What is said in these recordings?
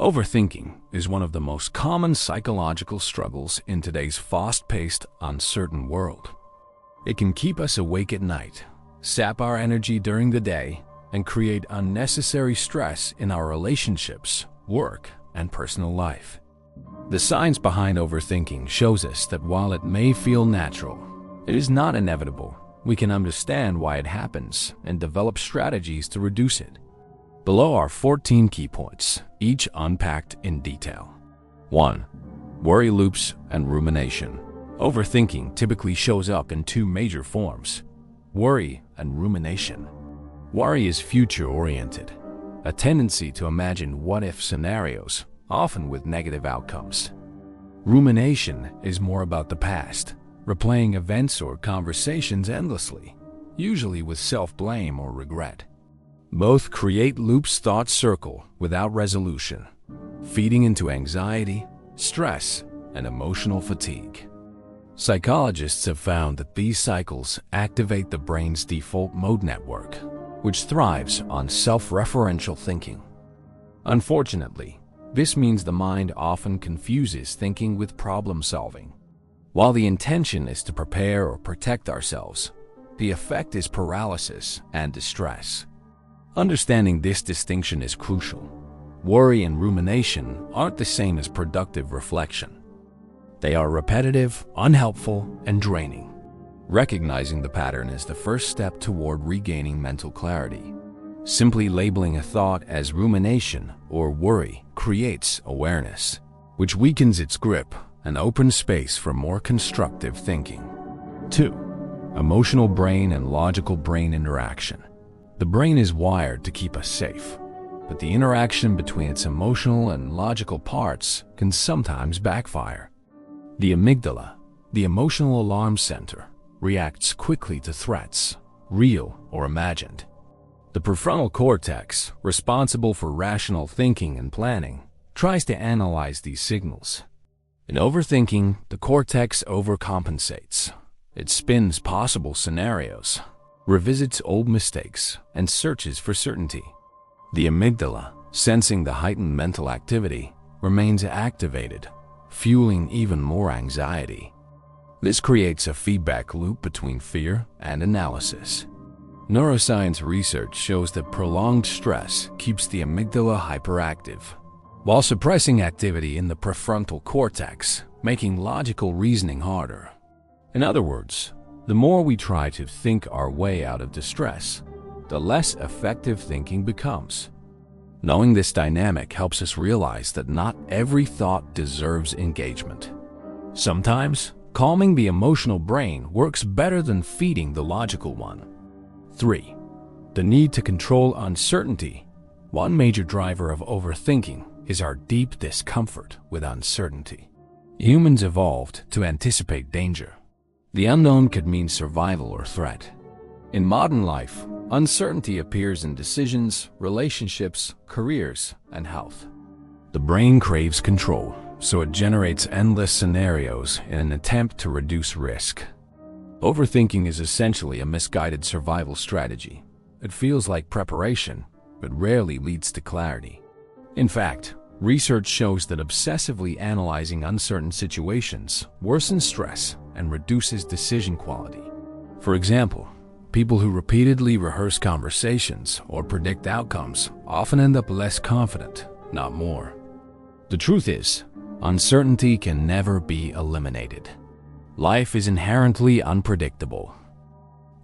Overthinking is one of the most common psychological struggles in today's fast-paced, uncertain world. It can keep us awake at night, sap our energy during the day, and create unnecessary stress in our relationships, work, and personal life. The science behind overthinking shows us that while it may feel natural, it is not inevitable. We can understand why it happens and develop strategies to reduce it. Below are 14 key points, each unpacked in detail. 1. Worry loops and rumination. Overthinking typically shows up in two major forms: worry and rumination. Worry is future-oriented, a tendency to imagine what-if scenarios, often with negative outcomes. Rumination is more about the past, replaying events or conversations endlessly, usually with self-blame or regret. Both create loops thoughts circle without resolution, feeding into anxiety, stress, and emotional fatigue. Psychologists have found that these cycles activate the brain's default mode network, which thrives on self-referential thinking. Unfortunately, this means the mind often confuses thinking with problem-solving. While the intention is to prepare or protect ourselves, the effect is paralysis and distress. Understanding this distinction is crucial. Worry and rumination aren't the same as productive reflection. They are repetitive, unhelpful, and draining. Recognizing the pattern is the first step toward regaining mental clarity. Simply labeling a thought as rumination or worry creates awareness, which weakens its grip and opens space for more constructive thinking. 2. Emotional brain and logical brain interaction. The brain is wired to keep us safe, but the interaction between its emotional and logical parts can sometimes backfire. The amygdala, the emotional alarm center, reacts quickly to threats, real or imagined. The prefrontal cortex, responsible for rational thinking and planning, tries to analyze these signals. In overthinking, the cortex overcompensates. It spins possible scenarios, revisits old mistakes, and searches for certainty. The amygdala, sensing the heightened mental activity, remains activated, fueling even more anxiety. This creates a feedback loop between fear and analysis. Neuroscience research shows that prolonged stress keeps the amygdala hyperactive, while suppressing activity in the prefrontal cortex, making logical reasoning harder. In other words, the more we try to think our way out of distress, the less effective thinking becomes. Knowing this dynamic helps us realize that not every thought deserves engagement. Sometimes, calming the emotional brain works better than feeding the logical one. 3. The need to control uncertainty. One major driver of overthinking is our deep discomfort with uncertainty. Humans evolved to anticipate danger. The unknown could mean survival or threat. In modern life, uncertainty appears in decisions, relationships, careers, and health. The brain craves control, so it generates endless scenarios in an attempt to reduce risk. Overthinking is essentially a misguided survival strategy. It feels like preparation, but rarely leads to clarity. In fact, research shows that obsessively analyzing uncertain situations worsens stress and reduces decision quality. For example, people who repeatedly rehearse conversations or predict outcomes often end up less confident, not more. The truth is, uncertainty can never be eliminated. Life is inherently unpredictable.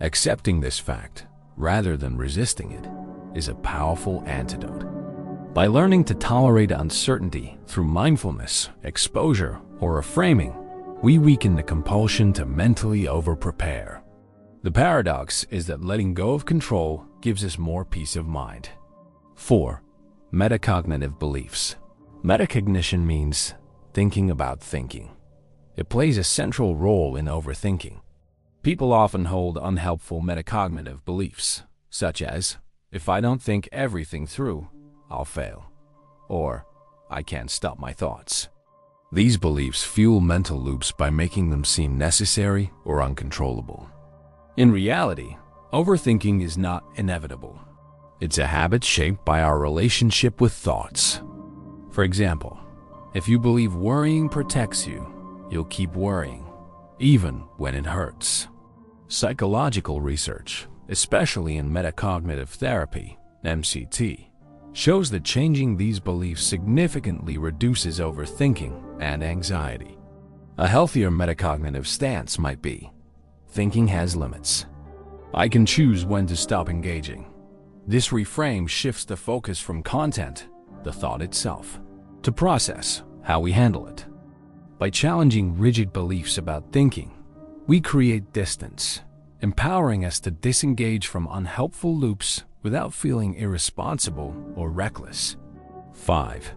Accepting this fact, rather than resisting it, is a powerful antidote. By learning to tolerate uncertainty through mindfulness, exposure, or reframing, we weaken the compulsion to mentally over-prepare. The paradox is that letting go of control gives us more peace of mind. 4. Metacognitive beliefs. Metacognition means thinking about thinking. It plays a central role in overthinking. People often hold unhelpful metacognitive beliefs, such as, if I don't think everything through, I'll fail, or I can't stop my thoughts. These beliefs fuel mental loops by making them seem necessary or uncontrollable. In reality, overthinking is not inevitable. It's a habit shaped by our relationship with thoughts. For example, if you believe worrying protects you, you'll keep worrying, even when it hurts. Psychological research, especially in metacognitive therapy, MCT, shows that changing these beliefs significantly reduces overthinking and anxiety. A healthier metacognitive stance might be, thinking has limits. I can choose when to stop engaging. This reframe shifts the focus from content, the thought itself, to process, how we handle it. By challenging rigid beliefs about thinking, we create distance, empowering us to disengage from unhelpful loops without feeling irresponsible or reckless. 5.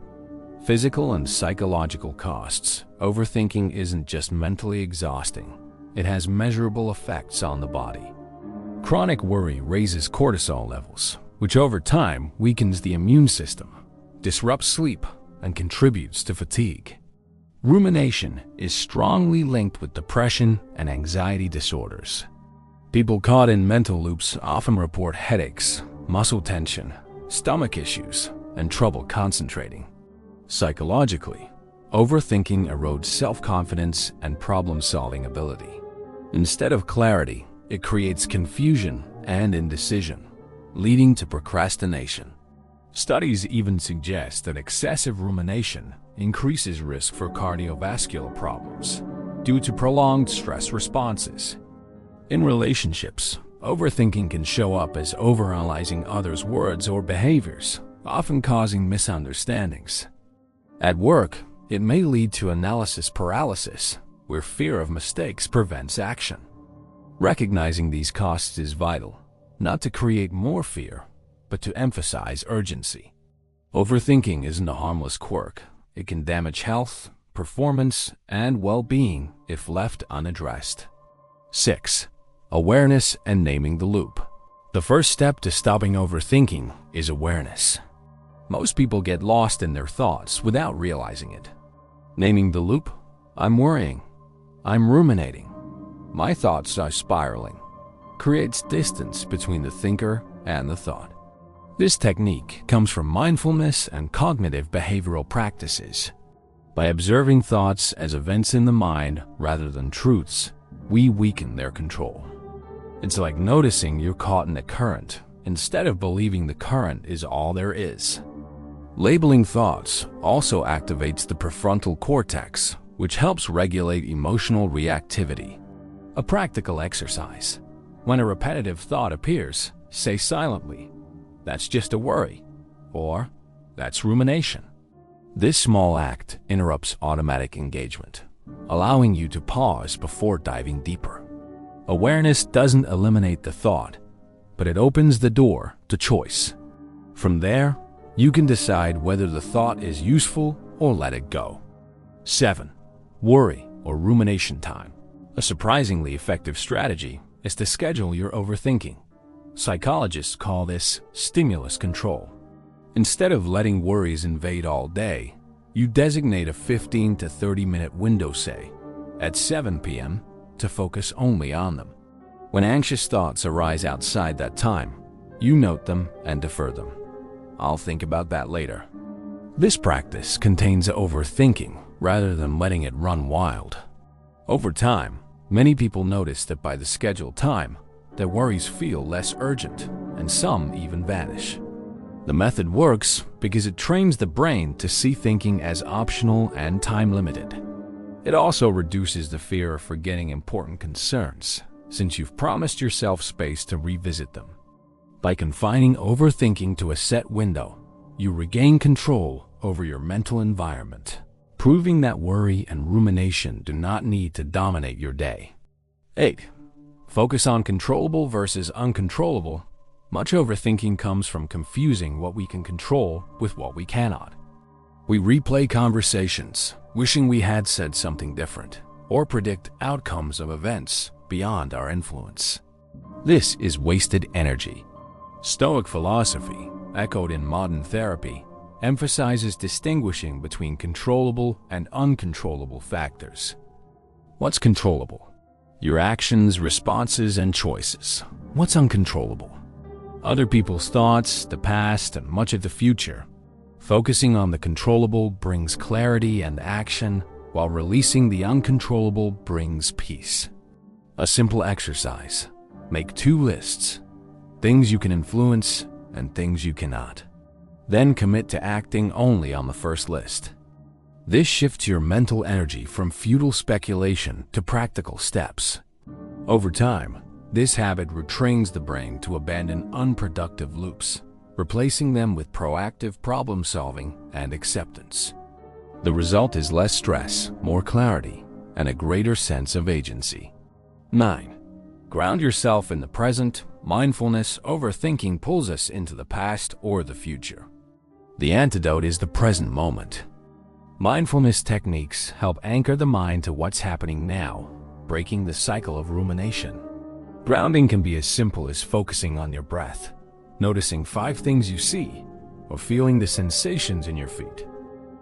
Physical and psychological costs. Overthinking isn't just mentally exhausting. It has measurable effects on the body. Chronic worry raises cortisol levels, which over time weakens the immune system, disrupts sleep, and contributes to fatigue. Rumination is strongly linked with depression and anxiety disorders. People caught in mental loops often report headaches, muscle tension, stomach issues, and trouble concentrating. Psychologically, overthinking erodes self-confidence and problem-solving ability. Instead of clarity, it creates confusion and indecision, leading to procrastination. Studies even suggest that excessive rumination increases risk for cardiovascular problems due to prolonged stress responses. In relationships, overthinking can show up as overanalyzing others' words or behaviors, often causing misunderstandings. At work, it may lead to analysis paralysis, where fear of mistakes prevents action. Recognizing these costs is vital, not to create more fear, but to emphasize urgency. Overthinking isn't a harmless quirk. It can damage health, performance, and well-being if left unaddressed. 6. Awareness and naming the loop. The first step to stopping overthinking is awareness. Most people get lost in their thoughts without realizing it. Naming the loop: I'm worrying, I'm ruminating, my thoughts are spiraling, creates distance between the thinker and the thought. This technique comes from mindfulness and cognitive behavioral practices. By observing thoughts as events in the mind rather than truths, we weaken their control. It's like noticing you're caught in a current instead of believing the current is all there is. Labeling thoughts also activates the prefrontal cortex, which helps regulate emotional reactivity. A practical exercise: when a repetitive thought appears, say silently, "That's just a worry," or "That's rumination." This small act interrupts automatic engagement, allowing you to pause before diving deeper. Awareness doesn't eliminate the thought, but it opens the door to choice. From there, you can decide whether the thought is useful or let it go. 7. Worry or rumination time. A surprisingly effective strategy is to schedule your overthinking. Psychologists call this stimulus control. Instead of letting worries invade all day, you designate a 15 to 30-minute window, say, at 7 p.m., to focus only on them. When anxious thoughts arise outside that time, you note them and defer them. "I'll think about that later." This practice contains overthinking rather than letting it run wild. Over time, many people notice that by the scheduled time, their worries feel less urgent, and some even vanish. The method works because it trains the brain to see thinking as optional and time-limited. It also reduces the fear of forgetting important concerns, since you've promised yourself space to revisit them. By confining overthinking to a set window, you regain control over your mental environment, proving that worry and rumination do not need to dominate your day. 8. Focus on controllable versus uncontrollable. Much overthinking comes from confusing what we can control with what we cannot. We replay conversations, wishing we had said something different, or predict outcomes of events beyond our influence. This is wasted energy. Stoic philosophy, echoed in modern therapy, emphasizes distinguishing between controllable and uncontrollable factors. What's controllable? Your actions, responses, and choices. What's uncontrollable? Other people's thoughts, the past, and much of the future. Focusing on the controllable brings clarity and action, while releasing the uncontrollable brings peace. A simple exercise. Make 2 lists: things you can influence and things you cannot. Then commit to acting only on the first list. This shifts your mental energy from futile speculation to practical steps. Over time, this habit retrains the brain to abandon unproductive loops, replacing them with proactive problem solving and acceptance. The result is less stress, more clarity, and a greater sense of agency. 9. Ground yourself in the present. Mindfulness. Overthinking pulls us into the past or the future. The antidote is the present moment. Mindfulness techniques help anchor the mind to what's happening now, breaking the cycle of rumination. Grounding can be as simple as focusing on your breath, noticing 5 things you see, or feeling the sensations in your feet.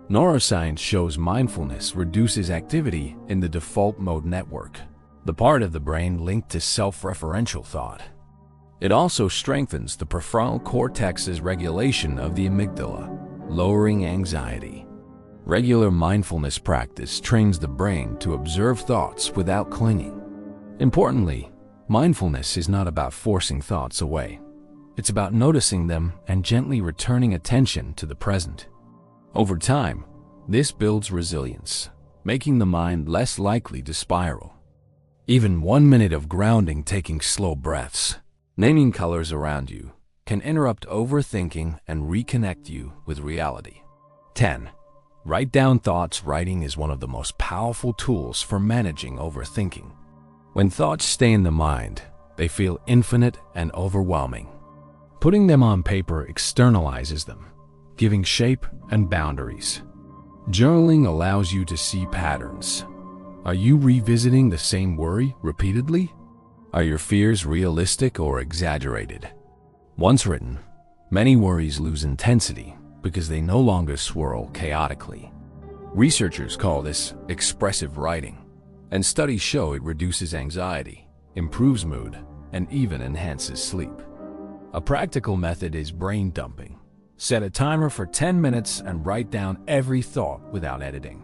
Neuroscience shows mindfulness reduces activity in the default mode network, the part of the brain linked to self-referential thought. It also strengthens the prefrontal cortex's regulation of the amygdala, lowering anxiety. Regular mindfulness practice trains the brain to observe thoughts without clinging. Importantly, mindfulness is not about forcing thoughts away. It's about noticing them and gently returning attention to the present. Over time, this builds resilience, making the mind less likely to spiral. Even 1 minute of grounding, taking slow breaths, naming colors around you, can interrupt overthinking and reconnect you with reality. 10. Write down thoughts. Writing is one of the most powerful tools for managing overthinking. When thoughts stay in the mind, they feel infinite and overwhelming. Putting them on paper externalizes them, giving shape and boundaries. Journaling allows you to see patterns. Are you revisiting the same worry repeatedly? Are your fears realistic or exaggerated? Once written, many worries lose intensity because they no longer swirl chaotically. Researchers call this expressive writing, and studies show it reduces anxiety, improves mood, and even enhances sleep. A practical method is brain dumping. Set a timer for 10 minutes and write down every thought without editing.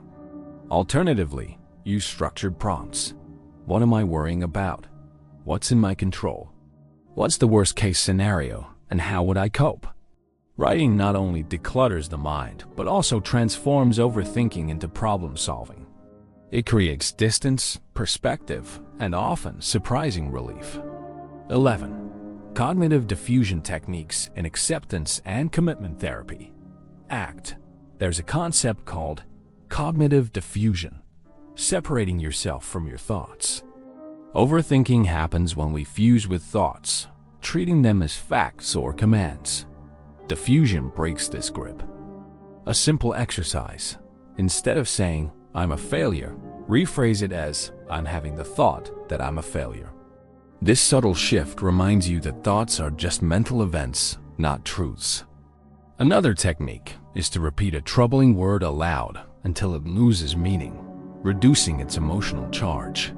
Alternatively, use structured prompts. What am I worrying about? What's in my control? What's the worst-case scenario, and how would I cope? Writing not only declutters the mind, but also transforms overthinking into problem-solving. It creates distance, perspective, and often surprising relief. 11. Cognitive defusion techniques in acceptance and commitment therapy. ACT. There's a concept called cognitive defusion, separating yourself from your thoughts. Overthinking happens when we fuse with thoughts, treating them as facts or commands. Defusion breaks this grip. A simple exercise. Instead of saying, "I'm a failure," rephrase it as, "I'm having the thought that I'm a failure." This subtle shift reminds you that thoughts are just mental events, not truths. Another technique is to repeat a troubling word aloud until it loses meaning, reducing its emotional charge.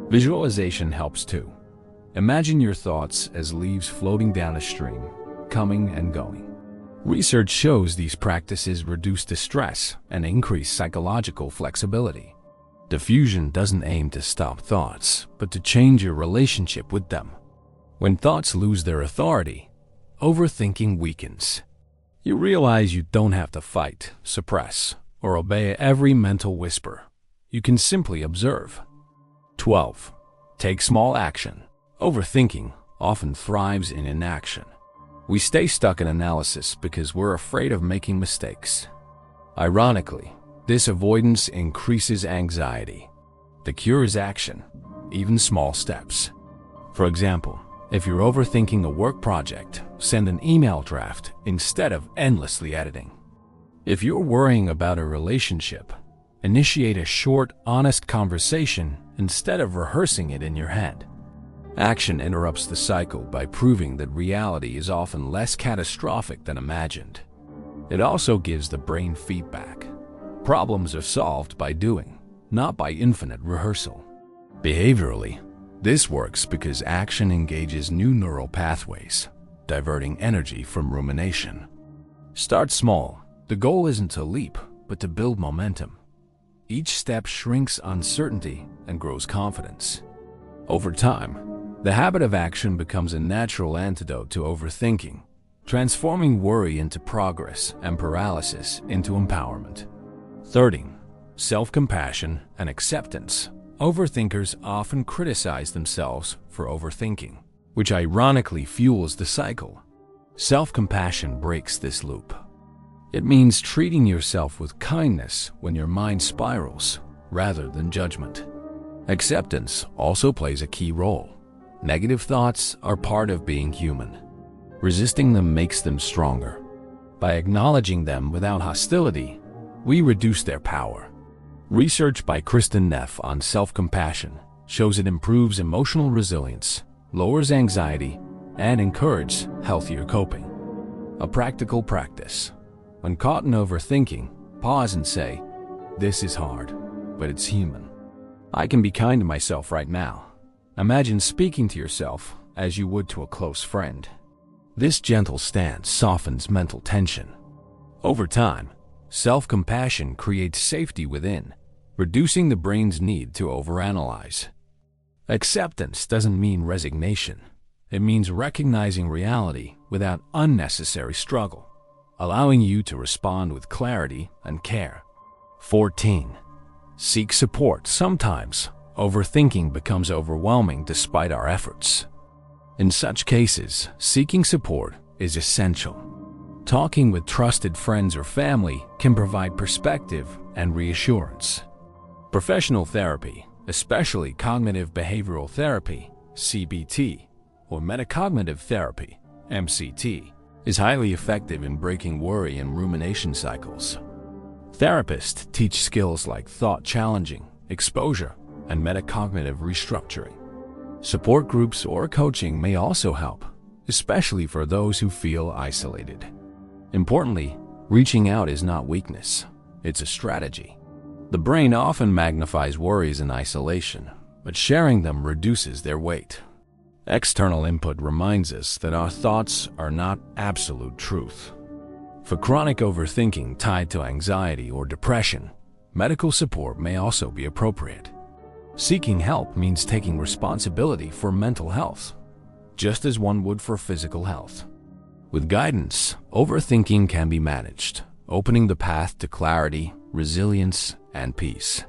Visualization helps too. Imagine your thoughts as leaves floating down a stream, coming and going. Research shows these practices reduce distress and increase psychological flexibility. Defusion doesn't aim to stop thoughts, but to change your relationship with them. When thoughts lose their authority, overthinking weakens. You realize you don't have to fight, suppress, or obey every mental whisper. You can simply observe. 12. Take small action. Overthinking often thrives in inaction. We stay stuck in analysis because we're afraid of making mistakes. Ironically, this avoidance increases anxiety. The cure is action, even small steps. For example, if you're overthinking a work project, send an email draft instead of endlessly editing. If you're worrying about a relationship, initiate a short, honest conversation instead of rehearsing it in your head. Action interrupts the cycle by proving that reality is often less catastrophic than imagined. It also gives the brain feedback. Problems are solved by doing, not by infinite rehearsal. Behaviorally, this works because action engages new neural pathways, diverting energy from rumination. Start small. The goal isn't to leap, but to build momentum. Each step shrinks uncertainty and grows confidence. Over time, the habit of action becomes a natural antidote to overthinking, transforming worry into progress and paralysis into empowerment. 30. Self-compassion and acceptance. Overthinkers often criticize themselves for overthinking, which ironically fuels the cycle. Self-compassion breaks this loop. It means treating yourself with kindness when your mind spirals, rather than judgment. Acceptance also plays a key role. Negative thoughts are part of being human. Resisting them makes them stronger. By acknowledging them without hostility, we reduce their power. Research by Kristen Neff on self-compassion shows it improves emotional resilience, lowers anxiety, and encourages healthier coping. A practical practice. When caught in overthinking, pause and say, "This is hard, but it's human. I can be kind to myself right now." Imagine speaking to yourself as you would to a close friend. This gentle stance softens mental tension. Over time, self-compassion creates safety within, reducing the brain's need to overanalyze. Acceptance doesn't mean resignation. It means recognizing reality without unnecessary struggle, allowing you to respond with clarity and care. 14. Seek support. Sometimes, overthinking becomes overwhelming despite our efforts. In such cases, seeking support is essential. Talking with trusted friends or family can provide perspective and reassurance. Professional therapy, especially cognitive behavioral therapy, CBT, or metacognitive therapy, MCT, is highly effective in breaking worry and rumination cycles. Therapists teach skills like thought challenging, exposure, and metacognitive restructuring. Support groups or coaching may also help, especially for those who feel isolated. Importantly, reaching out is not weakness, it's a strategy. The brain often magnifies worries in isolation, but sharing them reduces their weight. External input reminds us that our thoughts are not absolute truth. For chronic overthinking tied to anxiety or depression, medical support may also be appropriate. Seeking help means taking responsibility for mental health, just as one would for physical health. With guidance, overthinking can be managed, opening the path to clarity, resilience, and peace.